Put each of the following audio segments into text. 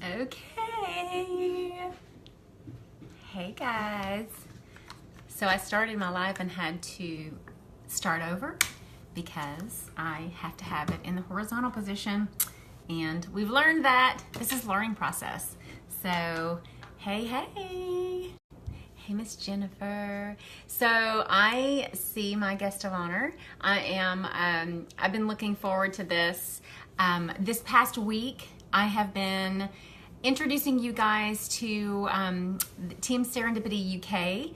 Okay. Hey guys. So I started my live and had to start over because I have to have it in the horizontal position. And we've learned that this is a learning process. So, hey. Hey, Miss Jennifer. So I see my guest of honor. I've been looking forward to this. This past week, I have been introducing you guys to Team Serendipity UK,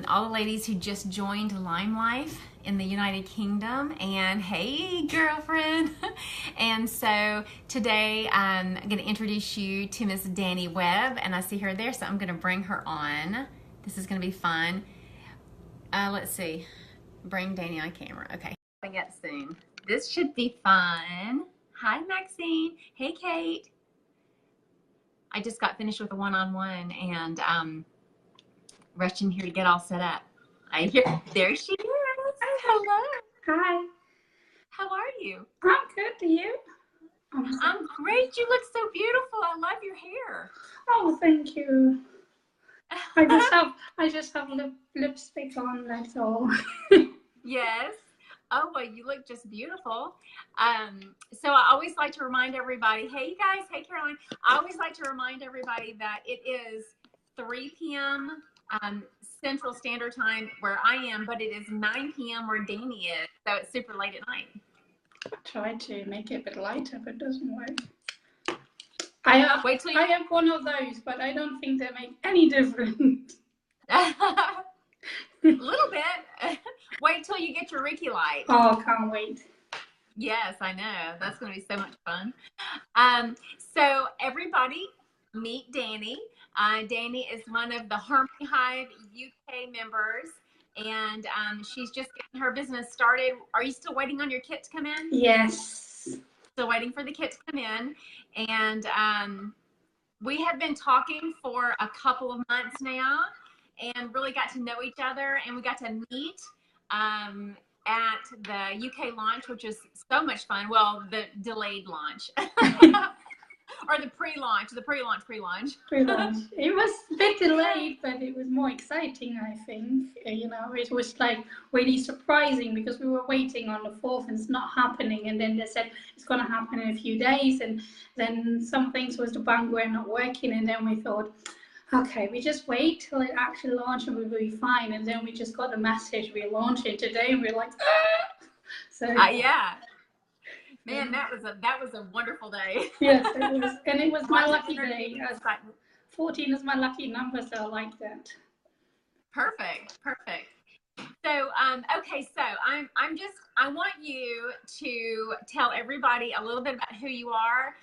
all the ladies who just joined LimeLife in the United Kingdom, and hey, girlfriend. And so today I'm going to introduce you to Miss Danii Webb, and I see her there, so I'm going to bring her on. This is going to be fun. Let's see. Bring Danii on camera. Okay. Coming up soon. This should be fun. Hi, Maxine. Hey, Kate. I just got finished with a one-on-one and rushed in here to get all set up. There she is. Hello. Hi. How are you? I'm good. Do you? I'm great. You look so beautiful. I love your hair. Oh, thank you. I just have lipstick on. That's all. Yes. Oh, well, you look just beautiful. So I always like to remind everybody, hey, you guys, hey, Caroline. I always like to remind everybody that it is 3 p.m. Central Standard Time where I am, but it is 9 p.m. where Danii is. So it's super late at night. I try to make it a bit lighter, but it doesn't work. I have one of those, but I don't think they make any difference. A little bit. Wait till you get your Reiki light. Oh, can't wait. Yes, I know. That's going to be so much fun. So everybody, meet Danii. Danii is one of the Harmony Hive UK members, and she's just getting her business started. Are you still waiting on your kit to come in? Yes. Still waiting for the kit to come in. And we have been talking for a couple of months now and really got to know each other, and we got to meet at the UK launch, which is so much fun. Well, the delayed launch. Or the pre-launch. It was a bit delayed, but it was more exciting, I think. It was like really surprising because we were waiting on the 4th and it's not happening. And then they said it's going to happen in a few days. And then some things was the bank were not working. And then we thought, okay, we just wait till it actually launched and we'll be fine. And then we just got the message we're launching today and we're like, ah! So yeah. Man, that was a wonderful day. Yes, it was, and it was my lucky day. 14 is my lucky number, so I like that. Perfect. So, okay, so I want you to tell everybody a little bit about who you are.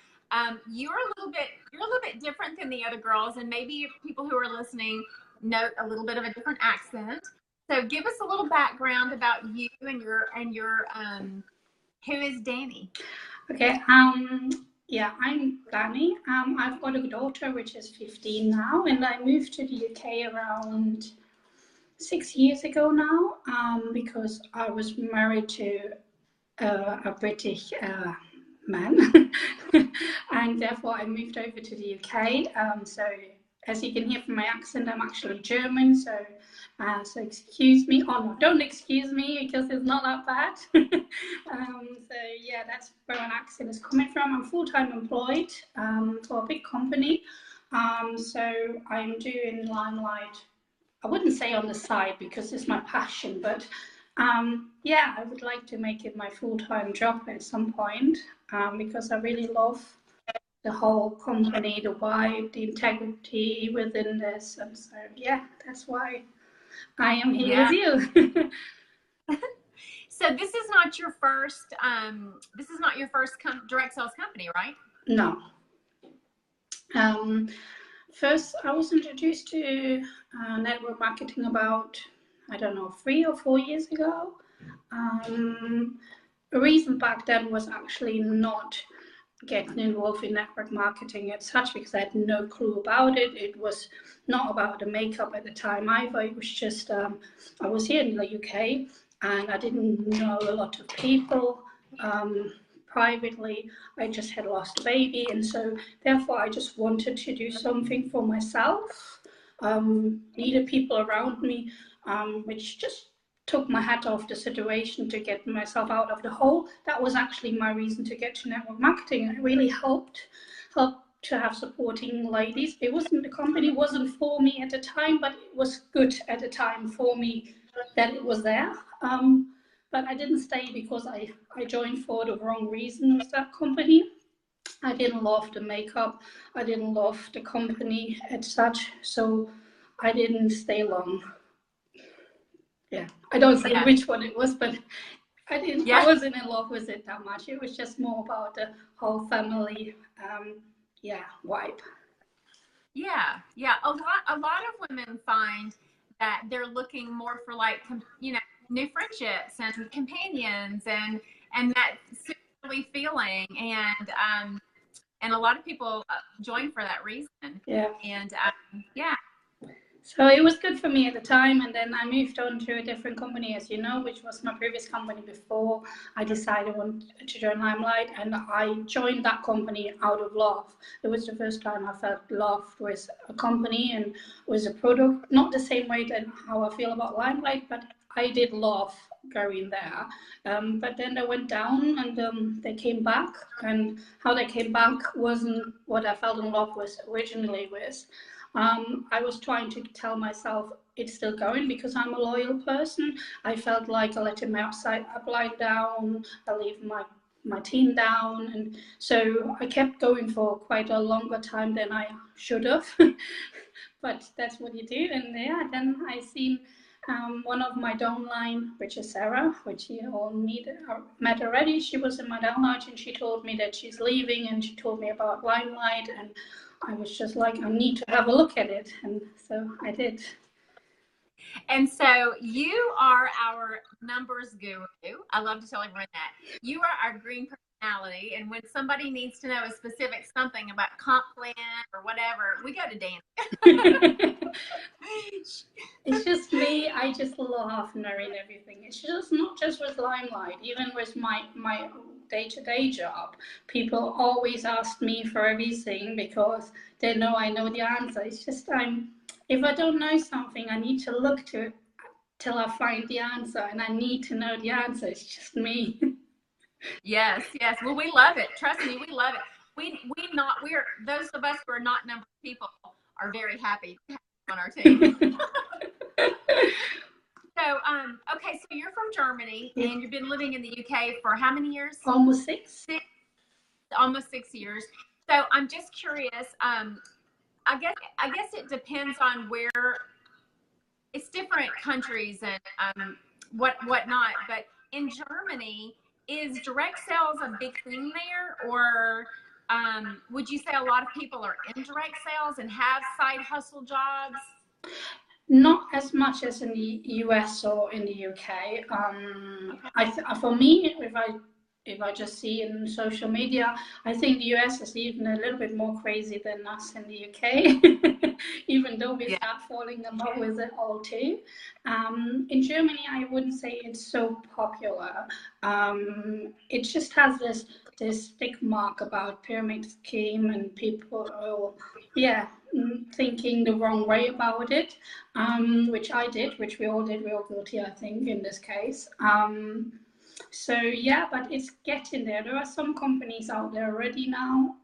You're a little bit different than the other girls, and maybe people who are listening note a little bit of a different accent. So, give us a little background about you and your who is Danii? Okay, yeah, I'm Danii. I've got a daughter which is 15 now, and I moved to the UK around 6 years ago now, because I was married to a British man, and therefore I moved over to the UK. So as you can hear from my accent, I'm actually German, so excuse me. Oh no, don't excuse me because it's not that bad. So yeah, that's where my accent is coming from. I'm full-time employed for a big company. So I'm doing LimeLife. I wouldn't say on the side because it's my passion, but yeah, I would like to make it my full-time job at some point, because I really love the whole company, the vibe, the integrity within this, and so yeah, that's why I am here with you. So this is not your first direct sales company, right? No. First, I was introduced to network marketing about, I don't know, 3 or 4 years ago. The reason back then was actually not getting involved in network marketing as such because I had no clue about it. It was not about the makeup at the time either. It was just I was here in the UK and I didn't know a lot of people privately, I just had lost a baby, and so therefore I just wanted to do something for myself. Needed people around me, which just took my hat off the situation to get myself out of the hole. That was actually my reason to get to network marketing. It really helped to have supporting ladies. It wasn't, the company wasn't for me at the time, but it was good at the time for me that it was there. But I didn't stay because I joined for the wrong reason with that company. I didn't love the makeup. I didn't love the company as such. So I didn't stay long. Yeah, I don't say which one it was, but I wasn't in love with it that much. It was just more about the whole family, vibe. Yeah. A lot of women find that they're looking more for like, new friendships and companions and that similarly feeling, and a lot of people join for that reason. Yeah. And So it was good for me at the time, and then I moved on to a different company, as you know, which was my previous company before I decided I wanted to join LimeLife, and I joined that company out of love. It was the first time I felt loved with a company and with a product, not the same way that how I feel about LimeLife, but I did love going there. But then they went down, and they came back, and how they came back wasn't what I felt in love with originally with. I was trying to tell myself it's still going because I'm a loyal person. I felt like I let my upline down, I leave my team down, and so I kept going for quite a longer time than I should have. But that's what you do. And then I seen one of my downline, which is Sarah, which you all met already. She was in my downline, and she told me that she's leaving, and she told me about LimeLife, and I was just like, I need to have a look at it, and so I did. And so you are our numbers guru. I love to tell everyone that. You are our green personality, and when somebody needs to know a specific something about comp plan or whatever, we go to Danii. It's just me. I just love knowing everything. It's just not just with LimeLife, even with my day-to-day job. People always ask me for everything because they know I know the answer. It's just if I don't know something, I need to look to it till I find the answer, and I need to know the answer. It's just me. Yes. Well, we love it. Trust me, we love it. We're those of us who are not number people are very happy to have you on our team. So, okay, so you're from Germany, and you've been living in the UK for how many years? Almost six. Almost 6 years. So I'm just curious. I guess it depends on where. It's different countries and whatnot. But in Germany, is direct sales a big thing there, or would you say a lot of people are in direct sales and have side hustle jobs? Not as much as in the US or in the UK. For me, if I just see in social media, I think the US is even a little bit more crazy than us in the UK, even though we start falling in love with it all too. In Germany, I wouldn't say it's so popular. It just has this stigma about pyramid scheme and people, thinking the wrong way about it, which I did, which we all did. We all guilty, I think, in this case. But it's getting there. There are some companies out there already now.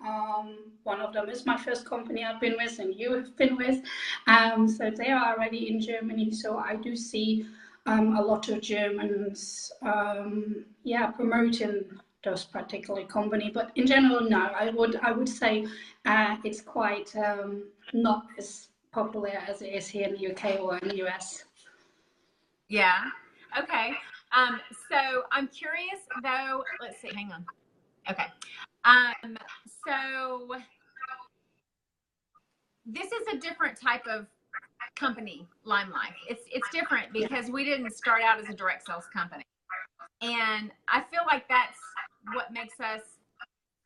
One of them is my first company I've been with, and you have been with. So they are already in Germany. So I do see a lot of Germans, promoting those particular company. But in general, no. I would say it's quite not as popular as it is here in the UK or in the US. Yeah. Okay. So I'm curious though, let's see, hang on. Okay. So this is a different type of company, LimeLife. It's different because we didn't start out as a direct sales company. And I feel like that's what makes us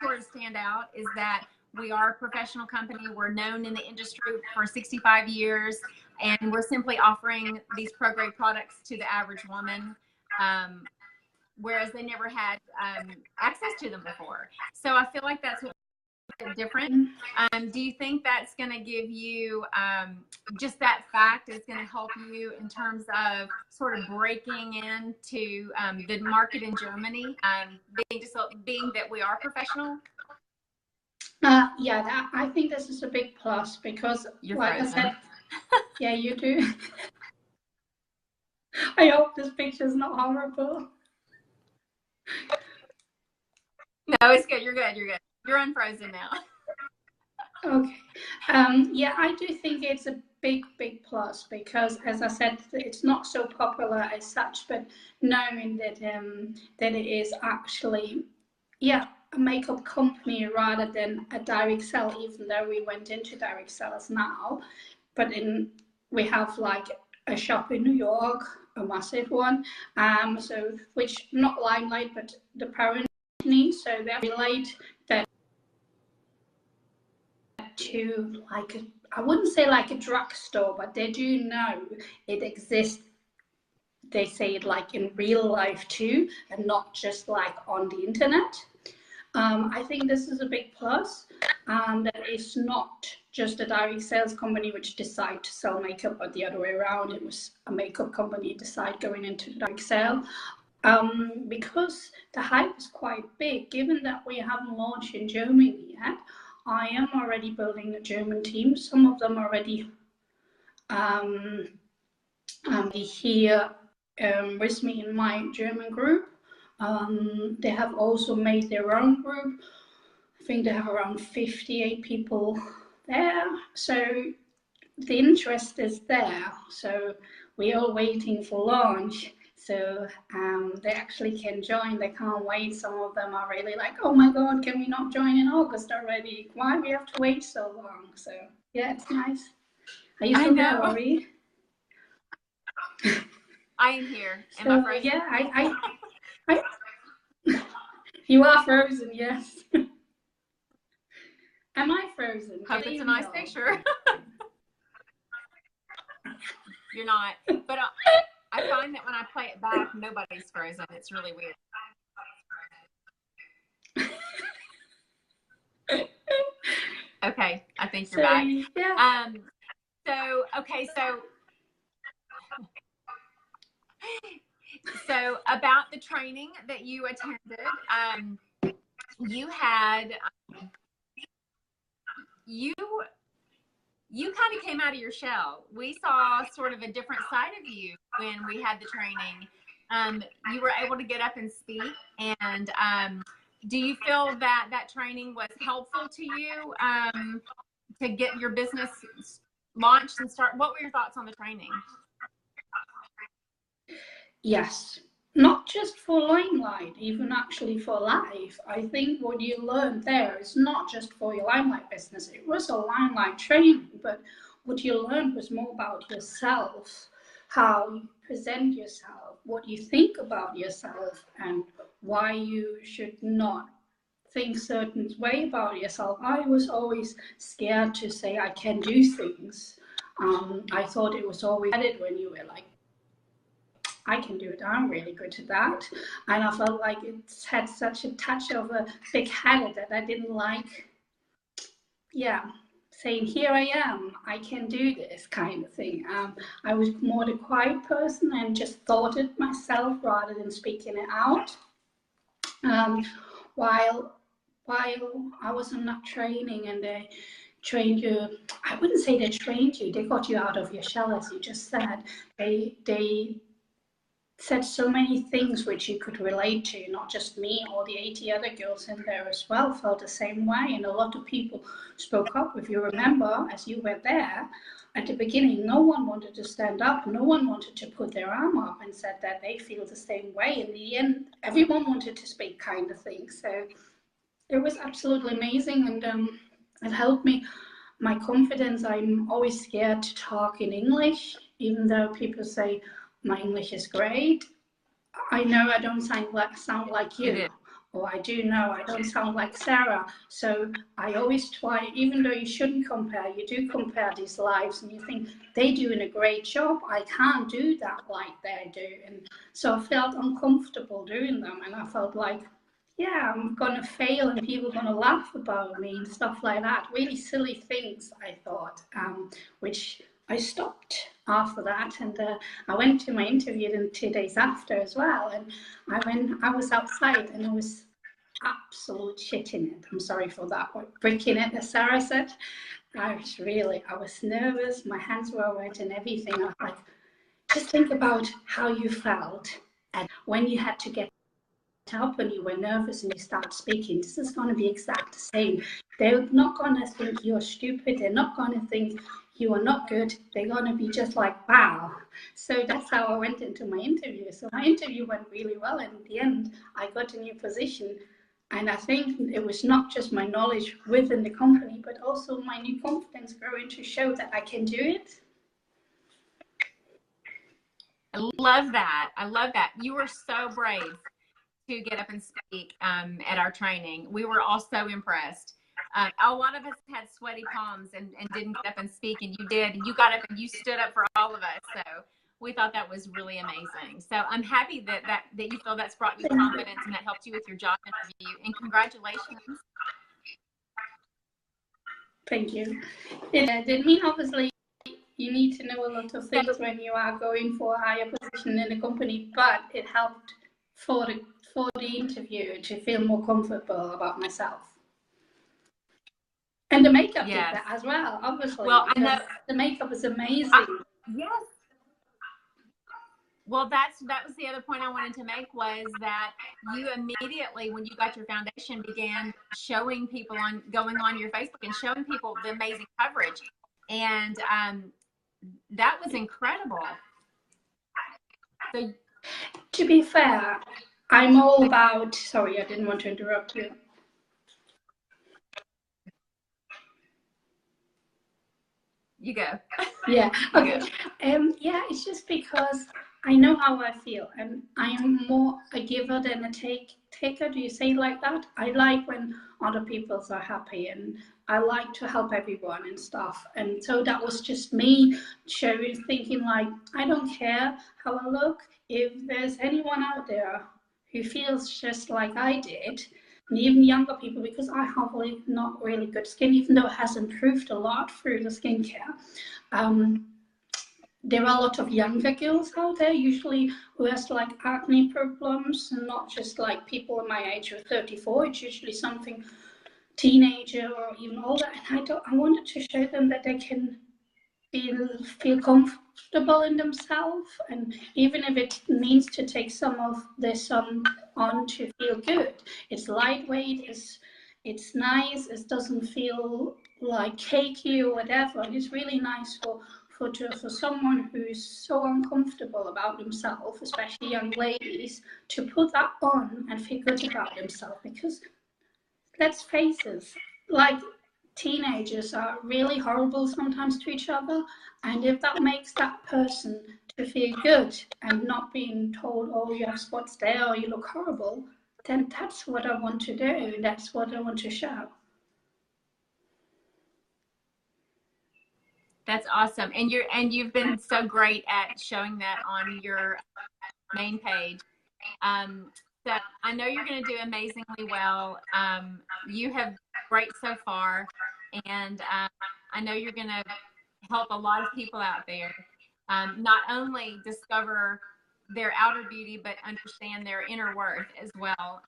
sort of stand out, is that we are a professional company. We're known in the industry for 65 years, and we're simply offering these pro-grade products to the average woman. whereas they never had access to them before. So I feel like that's different. Do you think that's going to give you just that fact is going to help you in terms of sort of breaking into the market in Germany, being that we are professional? Yeah, I think this is a big plus because, You're like frozen. I said, yeah, you do. I hope this picture's not horrible. No, it's good. You're good. You're good. You're unfrozen now. Okay. Yeah, I do think it's a big plus because, as I said, it's not so popular as such, but knowing that that it is actually, yeah, a makeup company rather than a direct sell, even though we went into direct sellers now, but we have like a shop in New York, a massive one, so which not LimeLife, but the parent company, so they relate that to like I wouldn't say like a drugstore, but they do know it exists. They say it like in real life too, and not just like on the internet. I think this is a big plus, that it's not just a direct sales company which decide to sell makeup, but the other way around. It was a makeup company decide going into the direct sale. Because the hype is quite big, given that we haven't launched in Germany yet, I am already building a German team. Some of them already here with me in my German group. They have also made their own group. I think they have around 58 people there. So the interest is there. So we are waiting for launch. So they actually can join. They can't wait. Some of them are really like, oh my God, can we not join in August already? Why do we have to wait so long? So yeah, it's nice. Are you still there, Rory? I am here. Am I frozen? Yeah, I you are frozen, yes. Am I frozen? Hope it's a nice picture. You're not. But I find that when I play it back, nobody's frozen. It's really weird. Okay, I think you're back. Yeah. So about the training that you attended, you had you kind of came out of your shell. We saw sort of a different side of you when we had the training. You were able to get up and speak. And do you feel that training was helpful to you to get your business launched and start? What were your thoughts on the training? Yes. Not just for LimeLife, even actually for life. I think what you learned there is not just for your LimeLife business. It was a LimeLife training, but what you learned was more about yourself, how you present yourself, what you think about yourself, and why you should not think certain way about yourself. I was always scared to say I can do things. I thought it was always added when you were like, I can do it, I'm really good at that. And I felt like it had such a touch of a big headed that I didn't like, saying, here I am, I can do this kind of thing. I was more the quiet person and just thought it myself rather than speaking it out. While I was on that training and they trained you, I wouldn't say they trained you, they got you out of your shell, as you just said. They said so many things which you could relate to, not just me, all the 80 other girls in there as well felt the same way, and a lot of people spoke up. If you remember, as you were there, at the beginning, no one wanted to stand up, no one wanted to put their arm up and said that they feel the same way. In the end, everyone wanted to speak kind of thing, so it was absolutely amazing, and it helped me. My confidence, I'm always scared to talk in English, even though people say my English is great. I know I don't sound like you. or I do know I don't sound like Sarah. So I always try, even though you shouldn't compare, you do compare these lives and you think they're doing a great job. I can't do that like they do. And so I felt uncomfortable doing them. And I felt like, yeah, I'm going to fail and people are going to laugh about me and stuff like that. Really silly things, I thought, which I stopped after that. And I went to my interview 2 days after as well. And I was outside and it was absolute shit in it. I'm sorry for that, but brick in it, as Sarah said. I was nervous. My hands were wet and everything. I was like, just think about how you felt and when you had to get up and you were nervous and you start speaking. This is going to be exact the same. They're not going to think you're stupid. They're not going to think you are not good. They're going to be just like, wow. So that's how I went into my interview. So my interview went really well. And in the end, I got a new position. And I think it was not just my knowledge within the company, but also my new confidence growing to show that I can do it. I love that. I love that. You were so brave to get up and speak at our training. We were all so impressed. A lot of us had sweaty palms and didn't get up and speak, and you did. You got up and you stood up for all of us. So we thought that was really amazing. So I'm happy that you feel that's brought you confidence and that helped you with your job interview. And congratulations. Thank you. It did mean, obviously, you need to know a lot of things when you are going for a higher position in the company, but it helped for the interview to feel more comfortable about myself. And the makeup did that as well, obviously. Well, I know the makeup is amazing. Yes. Well, that was the other point I wanted to make, was that you immediately, when you got your foundation, began showing people going on your Facebook and showing people the amazing coverage. And that was incredible. So, to be fair, I'm all about, sorry, I didn't want to interrupt you. You go. Yeah, okay. Yeah, it's just because I know how I feel, and I am more a giver than a taker. Do you say like that? I like when other people are happy, and I like to help everyone and stuff. And so that was just me thinking like, I don't care how I look. If there's anyone out there who feels just like I did, and even younger people, because I have not really good skin, even though it has improved a lot through the skincare. There are a lot of younger girls out there, usually who has like acne problems, and not just like people in my age of 34. It's usually something teenager or even older. And I wanted to show them that they can feel comfortable in themselves, and even if it means to take some of the sun on to feel good. It's lightweight, it's nice, it doesn't feel like cakey or whatever, and it's really nice for someone who is so uncomfortable about themselves, especially young ladies, to put that on and feel good about themselves. Because let's face it, like, teenagers are really horrible sometimes to each other, and if that makes that person to feel good and not being told, oh, you have spots there or you look horrible, then that's what I want to do. That's what I want to show. That's awesome. And you've been so great at showing that on your main page. So I know you're going to do amazingly well. You have great so far, and I know you're going to help a lot of people out there not only discover their outer beauty, but understand their inner worth as well.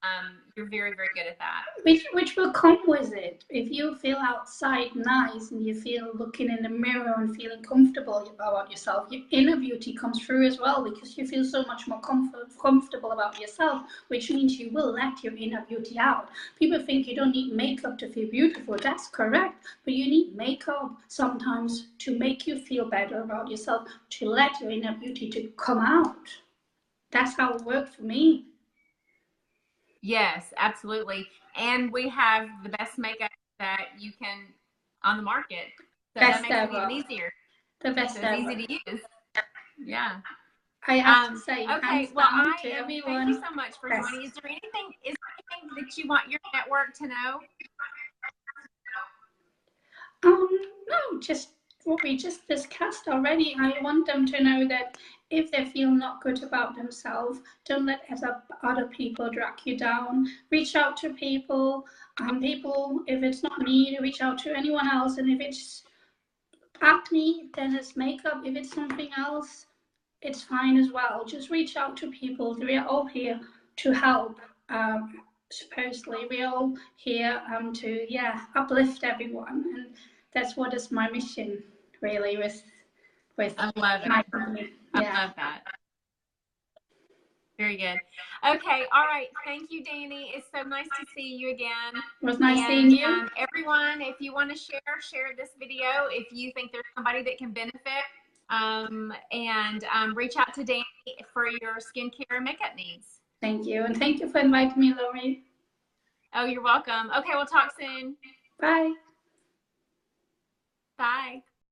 You're very, very good at that. Which will come with it. If you feel outside nice and you feel looking in the mirror and feeling comfortable about yourself, your inner beauty comes through as well, because you feel so much more comfortable about yourself, which means you will let your inner beauty out. People think you don't need makeup to feel beautiful. That's correct, but you need makeup sometimes to make you feel better about yourself, to let your inner beauty to come out. That's how it worked for me. Yes, absolutely. And we have the best makeup that you can on the market. So best that makes ever. it even easier. The best so ever. It's easy to use. Yeah. I have to say, okay, well, to everyone. Thank you so much for joining. Is there anything that you want your network to know? No, just what we just discussed already. I want them to know that if they feel not good about themselves, don't let other people drag you down. Reach out to people. People, if it's not me, reach out to anyone else. And if it's acne, then it's makeup. If it's something else, it's fine as well. Just reach out to people. We are all here to help. Supposedly, we're all here to uplift everyone, and that's what is my mission really with I love my it. company. I love that. Very good. Okay, all right. Thank you, Danii. It's so nice to see you again. It was nice seeing you. Everyone, if you want to share this video if you think there's somebody that can benefit. Reach out to Danii for your skincare and makeup needs. Thank you, and thank you for inviting me, Lori. Oh, you're welcome. Okay, we'll talk soon. Bye. Bye.